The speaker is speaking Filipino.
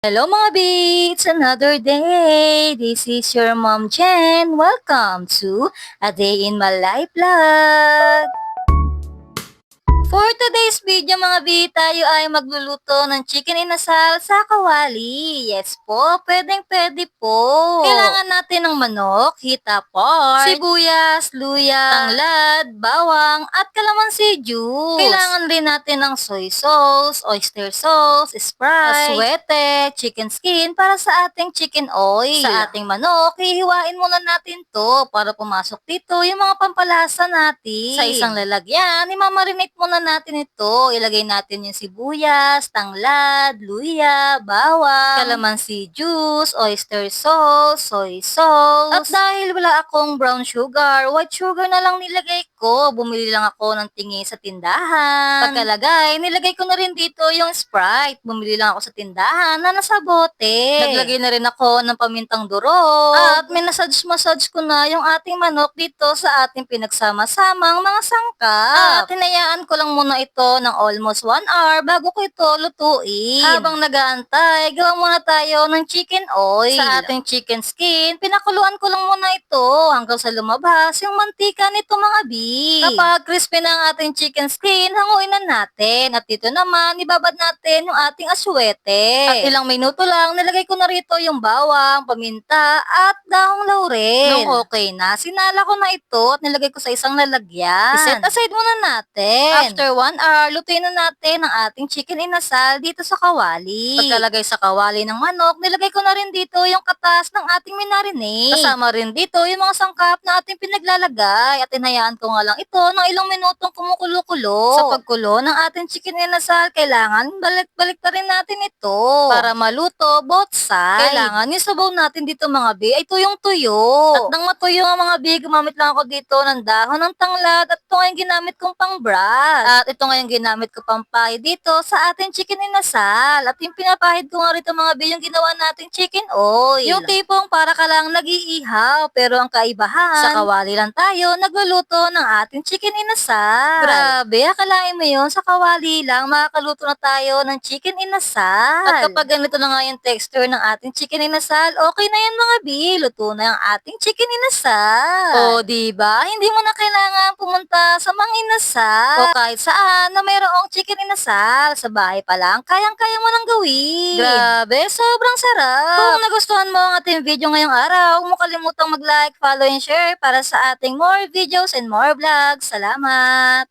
Hello mga beats! Another day! This is your mom Jen. Welcome to A Day in My Life Vlog! For today's video mga bi, tayo ay magluluto ng chicken inasal sa kawali. Yes po, pwedeng-pwede po. Kailangan natin ng manok, hita pork, sibuyas, luya, tanglad, bawang, at calamansi juice. Kailangan rin natin ng soy sauce, oyster sauce, Sprite, aswete, chicken skin para sa ating chicken oil. Sa ating manok, hihiwain muna natin to para pumasok dito yung mga pampalasa natin. Sa isang lalagyan, imamarinate muna natin ito. Ilagay natin yung sibuyas, tanglad, luya, bawang, calamansi juice, oyster sauce, soy sauce. At dahil wala akong brown sugar, white sugar na lang nilagay ko. Bumili lang ako ng tingi sa tindahan. Pagkalagay, nilagay ko na rin dito yung Sprite. Bumili lang ako sa tindahan na nasa bote. Naglagay na rin ako ng pamintang durog. At minasage-massage ko na yung ating manok dito sa ating pinagsama-samang mga sangkap. At hinayaan ko lang muna ito ng almost 1 hour bago ko ito lutuin. Habang nag-aantay, gawa muna tayo ng chicken oil. Sa ating chicken skin, pinakuluan ko lang muna ito hanggang sa lumabas yung mantika nito mga bi. Kapag crispy na ang ating chicken skin, hanguin na natin. At dito naman, ibabad natin yung ating aswete. At ilang minuto lang, nilagay ko na rito yung bawang, paminta, at dahong laurel. Nung okay na, sinala ko na ito at nilagay ko sa isang lalagyan. I-set aside muna natin. After 1 hour, lutuin na natin ang ating chicken inasal dito sa kawali. Pagkalagay sa kawali ng manok, nilagay ko na rin dito yung katas ng ating minarinade. Kasama rin dito yung mga sangkap na ating pinaglalagay at hinayaan ko nga lang ito ng ilang minutong kumukulo-kulo. Sa pagkulo ng ating chicken inasal, kailangan balik-balik pa rin natin ito para maluto both side. Kailangan yung sabaw natin dito mga bi ay tuyong-tuyo. At nang matuyo nga mga bi, gumamit lang ako dito ng dahon ng tanglad at ito nga yung ginamit kong pang brush. At ito nga yung ginamit ko pang pahid dito sa ating chicken inasal. At yung pinapahid ko nga rito mga bi, yung ginawa nating chicken oil. Yung tipong para ka lang nag-iihaw, pero ang kaibahan, sa kawali lang tayo nagluluto ng ating chicken inasal. Grabe, akalain mo yun, sa kawali lang makakaluto na tayo ng chicken inasal. At kapag ganito na nga yung texture ng ating chicken inasal, okay na yan mga bi, luto na yung ating chicken inasal. O diba, hindi mo na kailangan pumunta sa mga inasal o kahit saan na mayroong chicken inasal. Sa bahay pa lang, kayang-kaya mo nang gawin. Grabe, sobrang sarap. Kung nagustuhan mo ang ating video ngayong araw, huwag mo kalimutang mag-like, follow, and share para sa ating more videos and more vlogs. Salamat!